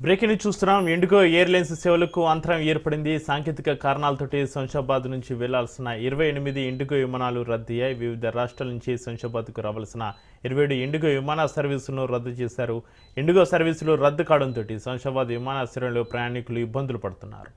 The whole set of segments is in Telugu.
బ్రేకింగ్ న్యూస్ చూస్తున్నాం. ఇండిగో ఎయిర్లైన్స్ సేవలకు అంతరం ఏర్పడింది. సాంకేతిక కారణాలతోటి శంషాబాద్ నుంచి వెళ్లాల్సిన 28 ఇండిగో విమానాలు రద్దయ్యాయి. వివిధ రాష్ట్రాల నుంచి శంషాబాద్కు రావాల్సిన 27 ఇండిగో విమాన సర్వీసులను రద్దు చేశారు. ఇండిగో సర్వీసులు రద్దు కావడంతో శంషాబాద్ విమానాశ్రయంలో ప్రయాణికులు ఇబ్బందులు పడుతున్నారు.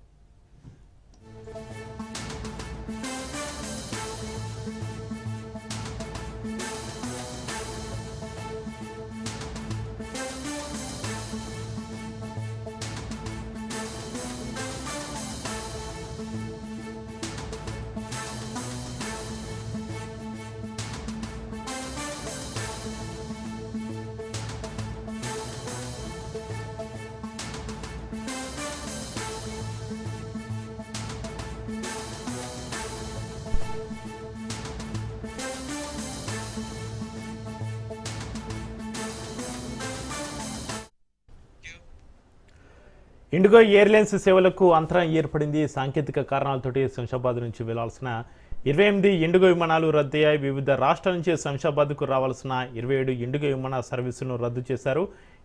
ఇండిగో ఎయిర్లైన్స్ సేవలకు అంతరం ఏర్పడింది. సాంకేతిక కారణాలతోటి శంషాబాద్ నుంచి వెళ్లాల్సిన 28 ఇండిగో విమానాలు రద్దయ్యాయి. వివిధ రాష్ట్రాల నుంచి శంషాబాద్కు రావాల్సిన 27 ఇండిగో విమాన సర్వీసులను రద్దు చేశారు.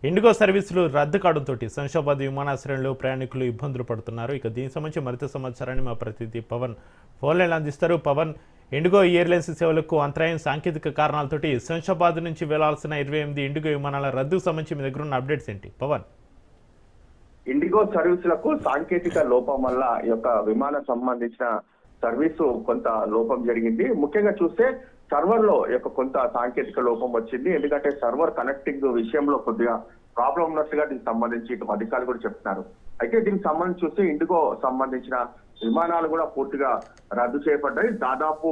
ఇండిగో సర్వీసులు రద్దు కావడంతో శంషాబాద్ విమానాశ్రయంలో ప్రయాణికులు ఇబ్బందులు పడుతున్నారు. ఇక దీనికి సంబంధించి మరింత సమాచారాన్ని మా ప్రతినిధి పవన్ ఫోన్లైన్ అందిస్తారు. పవన్, ఇండిగో ఎయిర్లైన్స్ సేవలకు అంతరాయం సాంకేతిక కారణాలతోటి శంషాబాద్ నుంచి వెళ్లాల్సిన 28 ఇండిగో విమానాల రద్దుకు సంబంధించి మీ దగ్గర ఉన్న అప్డేట్స్ ఏంటి పవన్? ఇండిగో సర్వీసులకు సాంకేతిక లోపం వల్ల ఈ యొక్క విమానం సంబంధించిన సర్వీసు కొంత లోపం జరిగింది. ముఖ్యంగా చూస్తే సర్వర్ లో కొంత సాంకేతిక లోపం వచ్చింది. ఎందుకంటే సర్వర్ కనెక్టింగ్ విషయంలో కొద్దిగా ప్రాబ్లం ఉన్నట్టుగా దీనికి సంబంధించి ఇటు అధికారులు కూడా చెప్తున్నారు. అయితే దీనికి సంబంధించి చూస్తే ఇండిగో సంబంధించిన విమానాలు కూడా పూర్తిగా రద్దు చేయబడ్డాయి. దాదాపు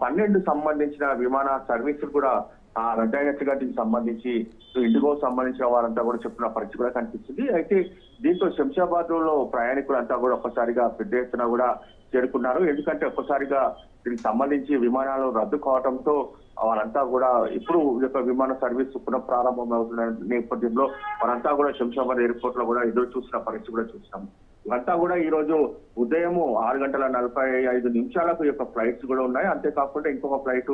12 సంబంధించిన విమాన సర్వీసులు కూడా రద్దయినట్టుగా దీనికి సంబంధించి ఇండిగో సంబంధించిన వారంతా కూడా చెప్తున్న పరిస్థితి కూడా కనిపిస్తుంది. అయితే దీంతో శంషాబాద్ లో ప్రయాణికులంతా కూడా ఒక్కసారిగా పెద్ద ఎత్తున కూడా చేరుకున్నారు. ఎందుకంటే ఒక్కసారిగా దీనికి సంబంధించి విమానాలు రద్దు కావడంతో వారంతా కూడా ఇప్పుడు విమాన సర్వీస్ పునఃప్రారంభం అవుతున్న నేపథ్యంలో వారంతా కూడా శంషాబాద్ ఎయిర్పోర్ట్ లో కూడా ఎదురు చూసిన పరిస్థితి కూడా చూస్తాం. ఇవంతా కూడా ఈ రోజు ఉదయం 6:45 ఫ్లైట్స్ కూడా ఉన్నాయి. అంతేకాకుండా ఇంకొక ఫ్లైట్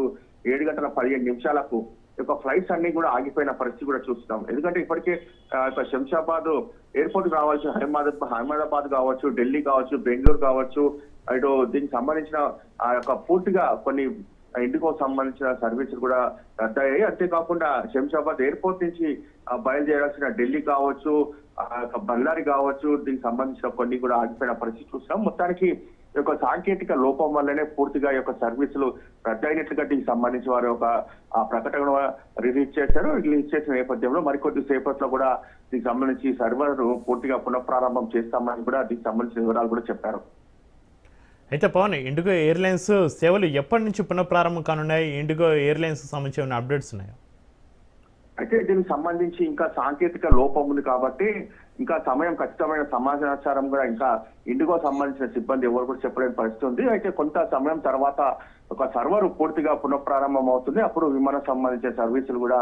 7:15 ఫ్లైట్స్ అన్ని కూడా ఆగిపోయిన పరిస్థితి కూడా చూస్తున్నాం. ఎందుకంటే ఇప్పటికే శంషాబాద్ ఎయిర్పోర్ట్ కావచ్చు, అహ్మదాబాద్ కావచ్చు, ఢిల్లీ కావచ్చు, బెంగళూరు కావచ్చు, ఇటు దీనికి సంబంధించిన పూర్తిగా కొన్ని ఇండిగో సంబంధించిన సర్వీసులు కూడా రద్దయ్యాయి. అంతేకాకుండా శంషాబాద్ ఎయిర్పోర్ట్ నుంచి బయలుదేరాల్సిన ఢిల్లీ కావచ్చు, బళ్ళారి కావచ్చు, దీనికి సంబంధించిన కొన్ని కూడా ఆగిపోయిన పరిస్థితి చూస్తున్నాం. మొత్తానికి సాంకేతిక లోపం వల్లనే పూర్తిగా సర్వీసులు రద్దయినట్లుగా దీనికి సంబంధించి వారు ప్రకటన రిలీజ్ చేశారు. రిలీజ్ చేసిన నేపథ్యంలో మరికొద్ది సేపట్లో కూడా దీనికి సంబంధించి సర్వర్ పూర్తిగా పునఃప్రారంభం చేస్తామని కూడా దీనికి సంబంధించిన వివరాలు కూడా చెప్పారు. అయితే పవన్, ఇండిగో ఎయిర్లైన్స్ సేవలు ఎప్పటి నుంచి పునఃప్రారంభం కానున్నాయి? ఇండిగో ఎయిర్లైన్స్ సంబంధించిన అప్డేట్స్ ఉన్నాయా? అయితే దీనికి సంబంధించి ఇంకా సాంకేతిక లోపం ఉంది కాబట్టి ఇంకా సమయం ఖచ్చితమైన సమాచారం కూడా ఇంకా ఇండిగో సంబంధించిన సిబ్బంది ఎవరు కూడా చెప్పలేని పరిస్థితి ఉంది. అయితే కొంత సమయం తర్వాత సర్వర్ పూర్తిగా పునఃప్రారంభం అవుతుంది. అప్పుడు విమానం సంబంధించిన సర్వీసులు కూడా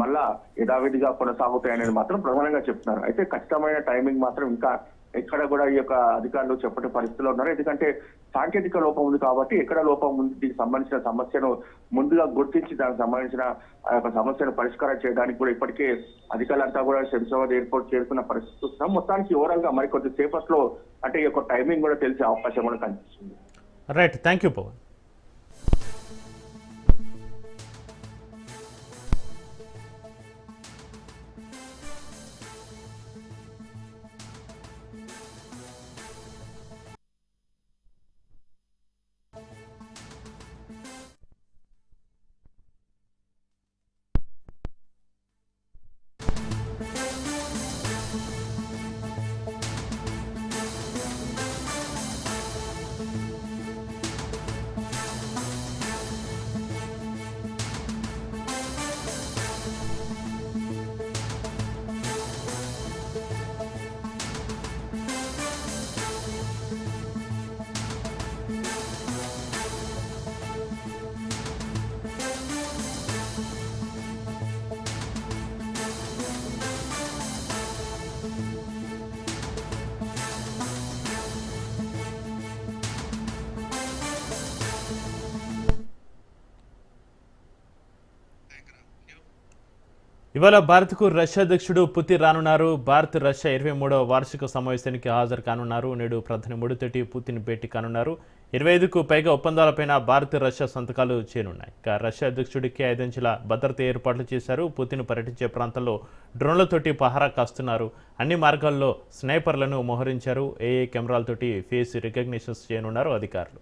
మళ్ళా యథావిధిగా కొనసాగుతాయనేది మాత్రం ప్రధానంగా చెప్తున్నారు. అయితే ఖచ్చితమైన టైమింగ్ మాత్రం ఇంకా ఎక్కడ కూడా ఈ అధికారులు చెప్పే పరిస్థితిలో ఉన్నారు. ఎందుకంటే సాంకేతిక లోపం ఉంది కాబట్టి ఎక్కడ లోపం ఉంది, దీనికి సంబంధించిన సమస్యను ముందుగా గుర్తించి దానికి సంబంధించిన సమస్యను పరిష్కారం చేయడానికి కూడా ఇప్పటికే అధికారులంతా కూడా శంషాబాద్ ఎయిర్పోర్ట్ చేరుకున్న పరిస్థితి చూస్తున్నాం. మొత్తానికి ఓవరాల్ గా మరికొద్ది సేపట్లో అంటే ఈ టైమింగ్ కూడా తెలిసే అవకాశం కూడా కనిపిస్తుంది. Right, thank you Pavan. ఇవాళ భారత్కు రష్యా అధ్యక్షుడు పుతిన్ రానున్నారు. భారత్ రష్యా 23వ వార్షిక సమావేశానికి హాజరు కానున్నారు. నేడు ప్రధాని మోడీతోటి పుతిన్ భేటీ కానున్నారు. 25కు పైగా ఒప్పందాలపైన భారత్ రష్యా సంతకాలు చేయనున్నాయి. ఇక రష్యా అధ్యక్షుడికి 5 అంచెల భద్రత ఏర్పాట్లు చేశారు. పుతిన్ పర్యటించే ప్రాంతంలో డ్రోన్లతోటి పహారా కాస్తున్నారు. అన్ని మార్గాల్లో స్నైపర్లను మోహరించారు. ఏఏ కెమెరాలతోటి ఫేస్ రికగ్నిషన్స్ చేయనున్నారు అధికారులు.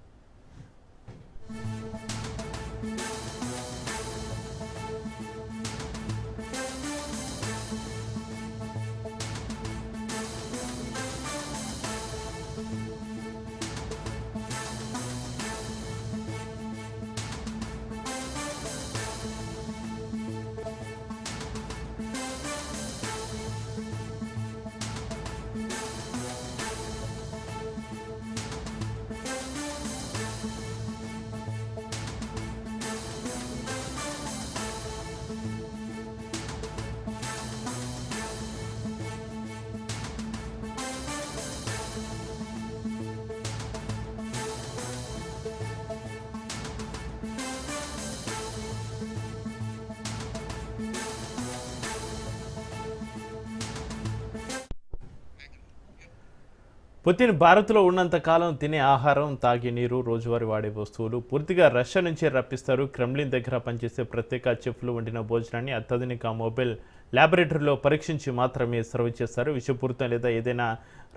పుతిన్ భారత్లో ఉన్నంత కాలం తినే ఆహారం, తాగే నీరు, రోజువారీ వాడే వస్తువులు పూర్తిగా రష్యా నుంచే రప్పిస్తారు. క్రెమ్లిన్ దగ్గర పనిచేసే ప్రత్యేక చెఫ్లు వండిన భోజనాన్ని అత్యాధునిక మొబైల్ ల్యాబొరేటరీలో పరీక్షించి మాత్రమే సర్వ్ చేస్తారు. విషపూరితం లేదా ఏదైనా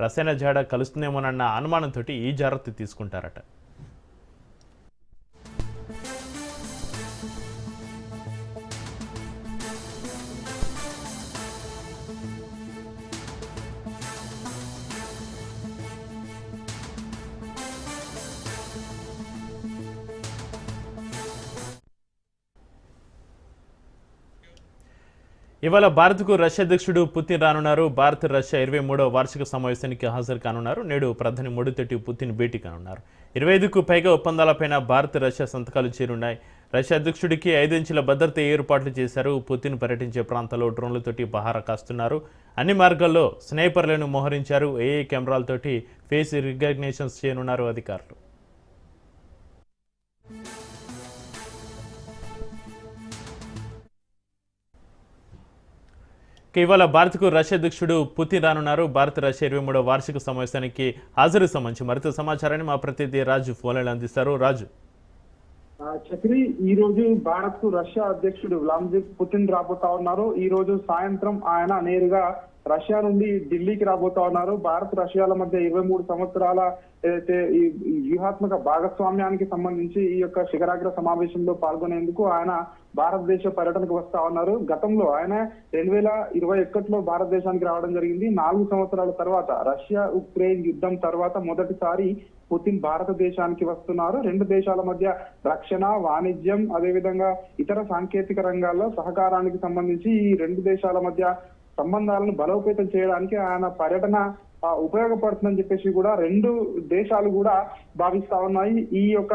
రసాయన జాడ కలుస్తుందేమోనన్న అనుమానంతో ఈ జాగ్రత్త తీసుకుంటారట. ఇవాళ భారత్కు రష్యా అధ్యక్షుడు పుతిన్ రానున్నారు. భారత్ రష్యా 23వ వార్షిక సమావేశానికి హాజరు కానున్నారు. నేడు ప్రధాని మోడీతోటి పుతిన్ భేటీ కానున్నారు. 25కు పైగా ఒప్పందాలపైన భారత్ రష్యా సంతకాలు చేరున్నాయి. రష్యా అధ్యక్షుడికి 5 అంచెల భద్రత ఏర్పాట్లు చేశారు. పుతిన్ పర్యటించే ప్రాంతాల్లో డ్రోన్లతోటి పహారా కాస్తున్నారు. అన్ని మార్గాల్లో స్నైపర్లను మోహరించారు. ఏఏ కెమెరాలతోటి ఫేస్ రికగ్నిషన్స్ చేయనున్నారు అధికారులు. ఇవాళ భారత్కు రష్యా అధ్యక్షుడు పుతిన్ రానున్నారు. భారత్ రష్యా 23వ వార్షిక సమావేశానికి హాజరు సంబంధించి మరింత సమాచారాన్ని మా ప్రతినిధి రాజు ఫోన్లో అందిస్తారు. రాజు, చక్రి, ఈ రోజు భారత్ కు రష్యా అధ్యక్షుడు వ్లాదిమిర్ పుతిన్ రాబోతా ఉన్నారు. ఈ రోజు సాయంత్రం ఆయన నేరుగా రష్యా నుండి ఢిల్లీకి రాబోతా ఉన్నారు. భారత్ రష్యాల మధ్య 23 సంవత్సరాల ఏదైతే ఈ వ్యూహాత్మక భాగస్వామ్యానికి సంబంధించి ఈ యొక్క శిఖరాగ్ర సమావేశంలో పాల్గొనేందుకు ఆయన భారతదేశ పర్యటనకు వస్తా ఉన్నారు. గతంలో ఆయన 2021లో భారతదేశానికి రావడం జరిగింది. 4 సంవత్సరాల తర్వాత రష్యా ఉక్రెయిన్ యుద్ధం తర్వాత మొదటిసారి పుతిన్ భారతదేశానికి వస్తున్నారు. 2 దేశాల మధ్య రక్షణ, వాణిజ్యం, అదేవిధంగా ఇతర సాంకేతిక రంగాల్లో సహకారానికి సంబంధించి ఈ 2 దేశాల మధ్య సంబంధాలను బలోపేతం చేయడానికి ఆయన పర్యటన ఉపయోగపడుతుందని చెప్పేసి కూడా 2 దేశాలు కూడా భావిస్తా ఉన్నాయి. ఈ యొక్క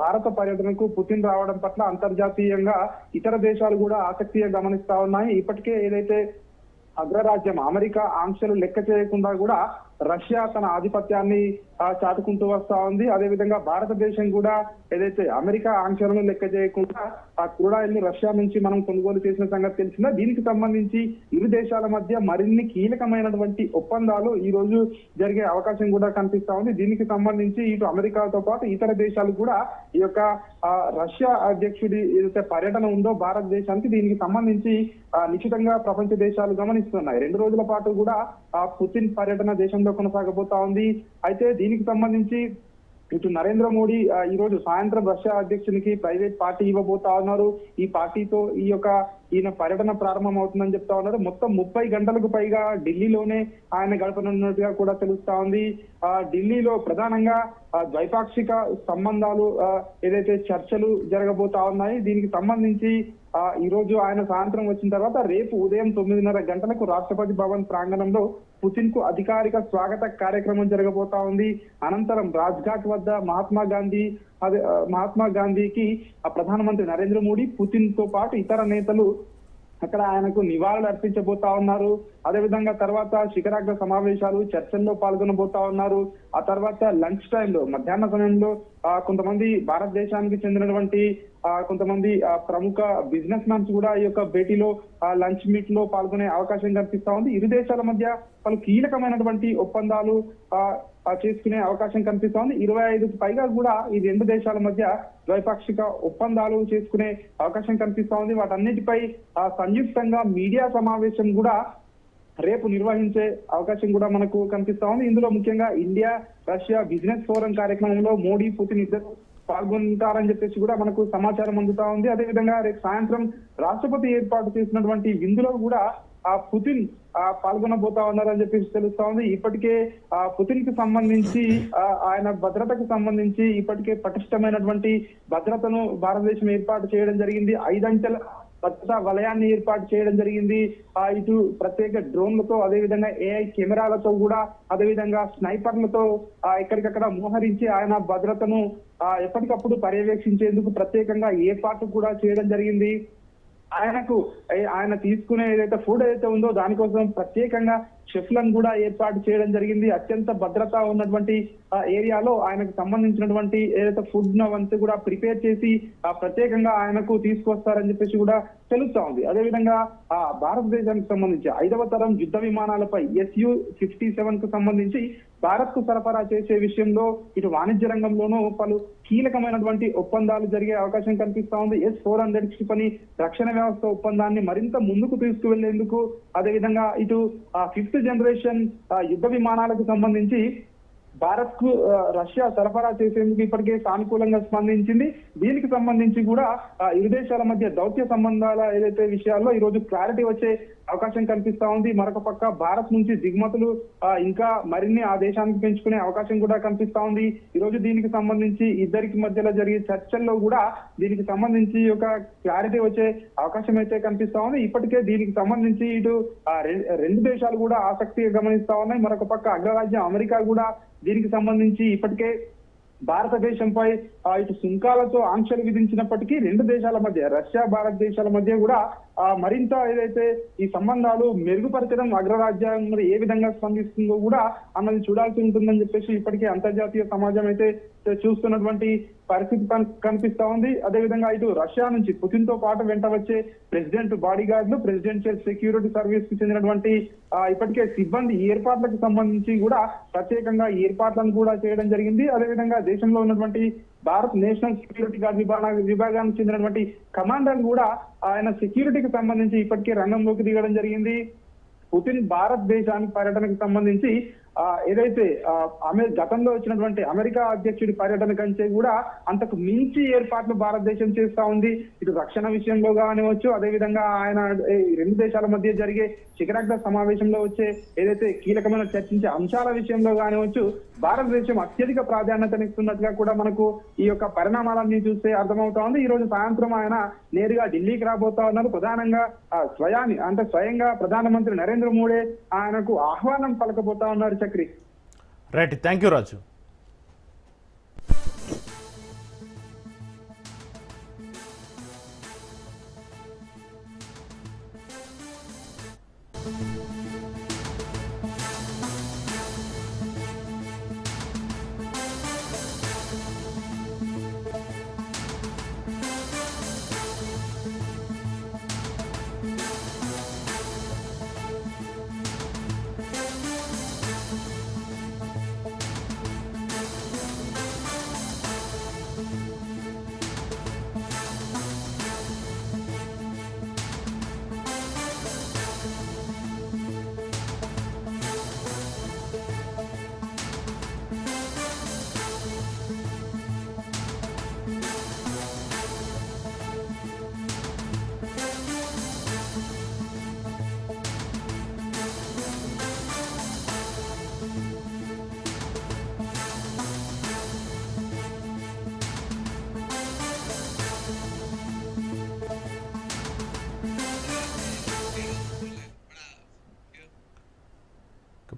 భారత పర్యటనకు పుతిన్ రావడం పట్ల అంతర్జాతీయంగా ఇతర దేశాలు కూడా ఆసక్తిగా గమనిస్తా ఉన్నాయి. ఇప్పటికే ఏదైతే అగ్రరాజ్యం అమెరికా ఆంక్షలు లెక్క చేయకుండా కూడా రష్యా తన ఆధిపత్యాన్ని చాటుకుంటూ వస్తా ఉంది. అదేవిధంగా భారతదేశం కూడా ఏదైతే అమెరికా ఆంక్షలను లెక్క చేయకుండా ఆ క్రూడాయిల్ని రష్యా నుంచి మనం కొనుగోలు చేసిన సంగతి తెలిసిందా. దీనికి సంబంధించి ఇరు దేశాల మధ్య మరిన్ని కీలకమైనటువంటి ఒప్పందాలు ఈ రోజు జరిగే అవకాశం కూడా కనిపిస్తా ఉంది. దీనికి సంబంధించి ఇటు అమెరికాతో పాటు ఇతర దేశాలు కూడా ఈ యొక్క రష్యా అధ్యక్షుడి ఏదైతే పర్యటన ఉందో భారతదేశానికి, దీనికి సంబంధించి నిశ్చితంగా ప్రపంచ దేశాలు గమనిస్తున్నాయి. 2 రోజుల పాటు కూడా పుతిన్ పర్యటన దేశంలో కొనసాగబోతా ఉంది. అయితే దీనికి సంబంధించి ఇటు నరేంద్ర మోడీ ఈ రోజు సాయంత్రం రష్యా అధ్యక్షునికి ప్రైవేట్ పార్టీ ఇవ్వబోతా ఉన్నారు. ఈ పార్టీతో ఈయన పర్యటన ప్రారంభం అవుతుందని చెప్తా ఉన్నారు. మొత్తం 30 గంటలకు పైగా ఢిల్లీలోనే ఆయన గడపనున్నట్టుగా కూడా తెలుస్తా ఉంది. ఢిల్లీలో ప్రధానంగా ద్వైపాక్షిక సంబంధాలు ఏదైతే చర్చలు జరగబోతా ఉన్నాయి. దీనికి సంబంధించి ఈ రోజు ఆయన సాయంత్రం వచ్చిన తర్వాత రేపు ఉదయం 9:30 గంటలకు రాష్ట్రపతి భవన్ ప్రాంగణంలో పుతిన్ కు అధికారిక స్వాగత కార్యక్రమం జరగబోతా ఉంది. అనంతరం రాజ్ఘాట్ వద్ద మహాత్మా గాంధీకి ప్రధానమంత్రి నరేంద్ర మోడీ, పుతిన్ తో పాటు ఇతర నేతలు అక్కడ ఆయనకు నివాళులు అర్పించబోతా ఉన్నారు. అదేవిధంగా తర్వాత శిఖరాగ్ర సమావేశాలు, చర్చల్లో పాల్గొనబోతా ఉన్నారు. ఆ తర్వాత లంచ్ టైంలో, మధ్యాహ్న సమయంలో కొంతమంది భారతదేశానికి చెందినటువంటి కొంతమంది ప్రముఖ బిజినెస్ మ్యాన్స్ కూడా ఈ యొక్క భేటీలో లంచ్ మీట్ లో పాల్గొనే అవకాశం కనిపిస్తా ఉంది. ఇరు దేశాల మధ్య పలు కీలకమైనటువంటి ఒప్పందాలు చేసుకునే అవకాశం కనిపిస్తా ఉంది. 25కు పైగా కూడా ఈ రెండు దేశాల మధ్య ద్వైపాక్షిక ఒప్పందాలు చేసుకునే అవకాశం కనిపిస్తా ఉంది. వాటన్నిటిపై సంయుక్తంగా మీడియా సమావేశం కూడా రేపు నిర్వహించే అవకాశం కూడా మనకు కనిపిస్తా ఉంది. ఇందులో ముఖ్యంగా ఇండియా రష్యా బిజినెస్ ఫోరం కార్యక్రమంలో మోడీ పుతిన్ ఇద్దరు పాల్గొంటారని చెప్పేసి కూడా మనకు సమాచారం అందుతా ఉంది. అదేవిధంగా రేపు సాయంత్రం రాష్ట్రపతి ఏర్పాటు చేసినటువంటి విందులో కూడా పుతిన్ పాల్గొనబోతా ఉన్నారని చెప్పేసి తెలుస్తా ఉంది. ఇప్పటికే పుతిన్ కి సంబంధించి ఆయన భద్రతకు సంబంధించి ఇప్పటికే పటిష్టమైనటువంటి భద్రతను భారతదేశం ఏర్పాటు చేయడం జరిగింది. 5 అంచెల భద్రతా వలయాన్ని ఏర్పాటు చేయడం జరిగింది. ఇటు ప్రత్యేక డ్రోన్లతో, అదేవిధంగా ఏఐ కెమెరాలతో కూడా, అదేవిధంగా స్నైపర్లతో ఎక్కడికక్కడ మోహరించి ఆయన భద్రతను ఎప్పటికప్పుడు పర్యవేక్షించేందుకు ప్రత్యేకంగా ఏర్పాట్లు కూడా చేయడం జరిగింది. ఆయన తీసుకునే ఏదైతే ఫుడ్ ఏదైతే ఉందో దానికోసం ప్రత్యేకంగా షెఫ్లను కూడా ఏర్పాటు చేయడం జరిగింది. అత్యంత భద్రత ఉన్నటువంటి ఏరియాలో ఆయనకు సంబంధించినటువంటి ఏదైతే ఫుడ్ వంతు కూడా ప్రిపేర్ చేసి ప్రత్యేకంగా ఆయనకు తీసుకొస్తారని చెప్పేసి కూడా తెలుస్తా ఉంది. అదేవిధంగా భారతదేశానికి సంబంధించి 5వ తరం యుద్ధ విమానాలపై Su-57 కు సంబంధించి భారత్ కు సరఫరా చేసే విషయంలో ఇటు వాణిజ్య రంగంలోనూ పలు కీలకమైనటువంటి ఒప్పందాలు జరిగే అవకాశం కనిపిస్తా ఉంది. S-400 క్షిపణి రక్షణ వ్యవస్థ ఒప్పందాన్ని మరింత ముందుకు తీసుకువెళ్లేందుకు, అదేవిధంగా ఇటు 5th జనరేషన్ యుద్ధ విమానాలకు సంబంధించి భారత్ కు రష్యా సరఫరా చేసేందుకు ఇప్పటికే సానుకూలంగా స్పందించింది. దీనికి సంబంధించి కూడా ఇరు దేశాల మధ్య దౌత్య సంబంధాల ఏదైతే విషయాల్లో ఈ రోజు క్లారిటీ వచ్చే అవకాశం కనిపిస్తా ఉంది. మరొక పక్క భారత్ నుంచి దిగుమతులు ఇంకా మరిన్ని ఆ దేశానికి పెంచుకునే అవకాశం కూడా కనిపిస్తా ఉంది. ఈ రోజు దీనికి సంబంధించి ఇద్దరికి మధ్యలో జరిగే చర్చల్లో కూడా దీనికి సంబంధించి ఒక క్లారిటీ వచ్చే అవకాశం అయితే కనిపిస్తా ఉంది. ఇప్పటికే దీనికి సంబంధించి ఇటు రెండు దేశాలు కూడా ఆసక్తిగా గమనిస్తా ఉన్నాయి. మరొక పక్క అగ్రరాజ్యం అమెరికా కూడా దీనికి సంబంధించి ఇప్పటికే భారతదేశంపై ఇటు సుంకాలతో ఆంక్షలు విధించినప్పటికీ రెండు దేశాల మధ్య, రష్యా భారతదేశాల మధ్య కూడా మరింత ఏదైతే ఈ సంబంధాలు మెరుగుపరచడం అగ్రరాజ్యం మరి ఏ విధంగా స్పందిస్తుందో కూడా అన్నది చూడాల్సి ఉంటుందని చెప్పేసి ఇప్పటికే అంతర్జాతీయ సమాజం అయితే చూస్తున్నటువంటి పరిస్థితి కనిపిస్తా ఉంది. అదేవిధంగా ఇటు రష్యా నుంచి పుతిన్ తో పాటు వెంట వచ్చే ప్రెసిడెంట్ బాడీ గార్డులు, ప్రెసిడెన్షియల్ సెక్యూరిటీ సర్వీస్ కు చెందినటువంటి ఇప్పటికే సిబ్బంది ఏర్పాట్లకు సంబంధించి కూడా ప్రత్యేకంగా ఏర్పాట్లను కూడా చేయడం జరిగింది. అదేవిధంగా దేశంలో ఉన్నటువంటి భారత్ నేషనల్ సెక్యూరిటీ గార్డ్ విభాగానికి చెందినటువంటి కమాండర్ కూడా ఆయన సెక్యూరిటీకి సంబంధించి ఇప్పటికే రంగంలోకి దిగడం జరిగింది. పుతిన్ భారతదేశానికి పర్యటనకు సంబంధించి ఏదైతే గతంలో వచ్చినటువంటి అమెరికా అధ్యక్షుడి పర్యటన కంటే కూడా అంతకు మించి ఏర్పాట్లు భారతదేశం చేస్తా ఉంది. ఇటు రక్షణ విషయంలో కానివచ్చు, అదేవిధంగా ఆయన రెండు దేశాల మధ్య జరిగే శిఖరాగ్ర సమావేశంలో వచ్చే ఏదైతే కీలకమైన చర్చించే అంశాల విషయంలో కానివచ్చు భారతదేశం అత్యధిక ప్రాధాన్యతనిస్తున్నట్టుగా కూడా మనకు ఈ యొక్క పరిణామాలన్నీ చూస్తే అర్థమవుతా ఉంది. ఈ రోజు సాయంత్రం ఆయన నేరుగా ఢిల్లీకి రాబోతా ఉన్నారు. ప్రధానంగా స్వయంగా ప్రధానమంత్రి నరేంద్ర మోడీ ఆయనకు ఆహ్వానం పలకబోతా ఉన్నారు. చక్రి, రైట్, థ్యాంక్ యూ రాజు.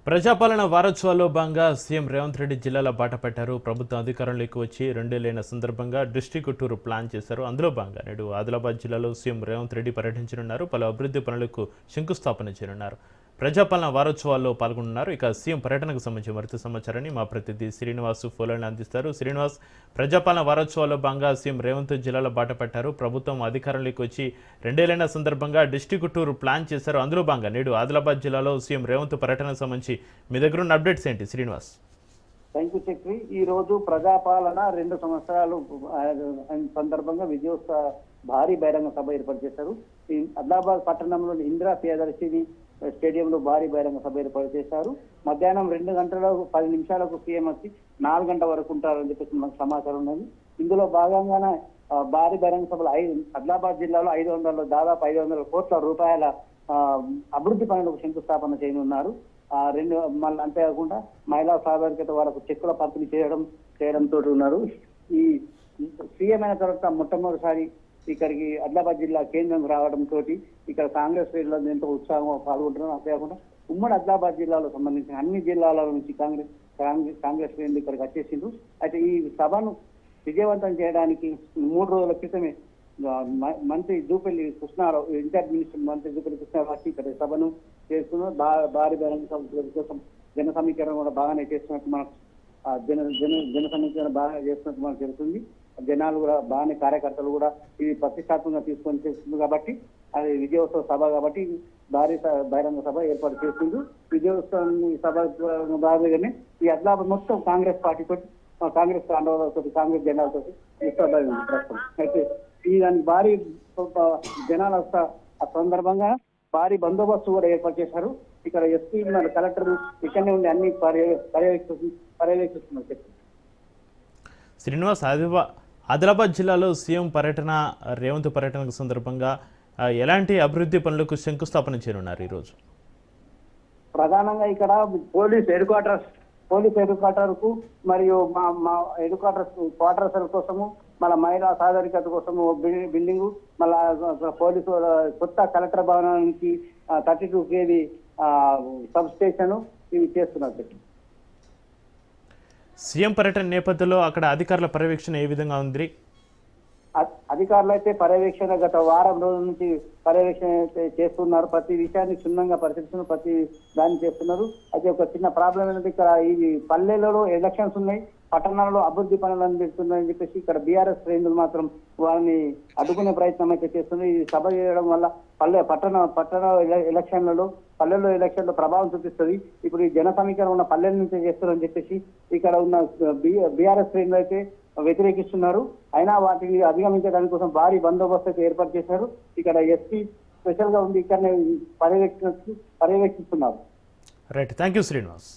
ప్రజాపాలన వారోత్సవాల్లో భాగంగా సీఎం రేవంత్ రెడ్డి జిల్లాల బాట పెట్టారు. ప్రభుత్వం అధికారంలోకి వచ్చి 2 ఏళ్లైన సందర్భంగా డిస్ట్రిక్ట్ టూర్ ప్లాన్ చేశారు. అందులో భాగంగా నేడు ఆదిలాబాద్ జిల్లాలో సీఎం రేవంత్ రెడ్డి పర్యటించనున్నారు. పలు అభివృద్ధి పనులకు శంకుస్థాపన చేయనున్నారు. ప్రజాపాలన వారోత్సవాల్లో పాల్గొన్నారు. ఇక సీఎం పర్యటనకు సంబంధించి మరింత సమాచారాన్ని మా ప్రతినిధి శ్రీనివాస్ ఫోన్లైన్ అందిస్తారు. శ్రీనివాస్, ప్రజాపాలన వారోత్సవాల్లో భాగంగా సీఎం రేవంత్ జిల్లాలో బాట పట్టారు. ప్రభుత్వం అధికారంలోకి వచ్చి 2 ఏళ్లైన సందర్భంగా డిస్టిక్ టూర్ ప్లాన్ చేశారు. అందులో భాగంగా నేడు ఆదిలాబాద్ జిల్లాలో సీఎం రేవంత్ పర్యటనకు సంబంధించి మీ దగ్గర ఉన్న అప్డేట్స్ ఏంటి శ్రీనివాస్? Thank you Chakri. ఈ రోజు ప్రజాపాలన 2 సంవత్సరాలు సందర్భంగా విజయోత్సవ భారీ బహిరంగ సభ ఏర్పాటు చేశారు. ఈ ఆదిలాబాద్ పట్టణంలోని ఇందిరా ప్రియదర్శిని స్టేడియంలో భారీ బహిరంగ సభ ఏర్పాటు చేశారు. మధ్యాహ్నం 2:10 సీఎం వచ్చి 4 గంటల వరకు ఉంటారని చెప్పేసి మనకు సమాచారం ఉన్నది. ఇందులో భాగంగానే భారీ బహిరంగ సభలో ఆదిలాబాద్ జిల్లాలో దాదాపు 500 కోట్ల రూపాయల అభివృద్ధి పనులకు శంకుస్థాపన చేయనున్నారు. మళ్ళీ అంతేకాకుండా మహిళా సాధారణత వాళ్ళకు చెక్కుల పంపిణీ చేయడంతో ఉన్నారు. ఈ సీఎం అయిన తర్వాత మొట్టమొదటిసారి ఇక్కడికి ఆదిలాబాద్ జిల్లా కేంద్రం రావడంతో ఇక్కడ కాంగ్రెస్ శ్రేణులు ఎంతో ఉత్సాహంగా పాల్గొంటున్నారు. అంతేకాకుండా ఉమ్మడి ఆదిలాబాద్ జిల్లాలో సంబంధించిన అన్ని జిల్లాల నుంచి కాంగ్రెస్ శ్రేణులు ఇక్కడికి వచ్చేసిండ్రు. అయితే ఈ సభను విజయవంతం చేయడానికి 3 రోజుల క్రితమే మంత్రి జూపల్లి కృష్ణారావు, ఇన్ఛార్జ్ మినిస్టర్ మంత్రి జూపల్లి కృష్ణారావు వచ్చి ఇక్కడ సభను చేస్తున్నారు. భారీ బహిరంగ సభ కోసం జన సమీకరణ కూడా బాగానే చేస్తున్నట్టు మనకు జన సమీకరణ బాగా చేస్తున్నట్టు మనకు తెలుస్తుంది. జనాలు కూడా బాగానే, కార్యకర్తలు కూడా ఇది ప్రతిష్టాత్మకంగా తీసుకొని చేస్తుంది కాబట్టి అది విజయోత్సవ సభ కాబట్టి భారీ బహిరంగ సభ ఏర్పాటు చేస్తుంది. విజయోత్సవం సభ భాగంగానే ఈ ఆదిలాబాద్ మొత్తం కాంగ్రెస్ పార్టీతో, కాంగ్రెస్ కాండవాలతో, కాంగ్రెస్ జెండాలతో ప్రస్తుతం అయితే ఈ దానికి భారీ జనాల ఆ సందర్భంగా భారీ బందోబస్తు కూడా ఏర్పాటు చేశారు. ఇక్కడ ఎస్పీ మరియు కలెక్టర్ ఇక్కడనే ఉండి అన్ని పర్యవేక్షిస్తున్నారు. శ్రీనివాస్, ఆదిలాబాద్ జిల్లాలో సీఎం పర్యటన, రేవంత్ పర్యటనకు సందర్భంగా ఎలాంటి అభివృద్ధి పనులకు శంకుస్థాపన చేయనున్నారు ఈరోజు? ప్రధానంగా ఇక్కడ పోలీస్ హెడ్ క్వార్టర్ కు మరియు మా క్వార్టర్స్ కోసము, మళ్ళీ మహిళా సాధారికత కోసము బిల్డింగ్, మళ్ళా పోలీసు కొత్త కలెక్టర్ భవనానికి 32 kV సబ్ స్టేషన్ ఇవి చేస్తున్నారు. సీఎం పర్యటన నేపథ్యంలో అక్కడ అధికారుల పర్యవేక్షణ ఏ విధంగా ఉంది? అధికారులు అయితే పర్యవేక్షణ గత వారం రోజుల నుంచి పర్యవేక్షణ చేస్తున్నారు. ప్రతి విషయాన్ని క్షుణ్ణంగా పరిశీలిస్తున్నారు, ప్రతి దాన్ని చేస్తున్నారు. అయితే ఒక చిన్న ప్రాబ్లం ఏంటంటే ఇక్కడ ఈ పల్లెలలో ఎలక్షన్స్ ఉన్నాయి, పట్టణాలలో అభివృద్ధి పనులు అనిపిస్తున్నాయని చెప్పేసి ఇక్కడ బీఆర్ఎస్ శ్రేణులు మాత్రం వాళ్ళని అడ్డుకునే ప్రయత్నం అయితే చేస్తున్నారు. ఈ సభ చేయడం వల్ల పట్టణ పల్లెల్లో ఎలక్షన్లో ప్రభావం చూపిస్తుంది. ఇప్పుడు ఈ జన సమీకరణ ఉన్న పల్లెల నుంచే చేస్తారని చెప్పేసి ఇక్కడ ఉన్న బీఆర్ఎస్ శ్రేణులు అయితే వ్యతిరేకిస్తున్నారు. అయినా వాటిని అధిగమించడానికి కోసం భారీ బందోబస్తు అయితే ఏర్పాటు చేశారు. ఇక్కడ ఎస్పీ స్పెషల్ గా ఉంది, ఇక్కడనే పర్యవేక్షిస్తున్నారు. Right, thank you Srinivas.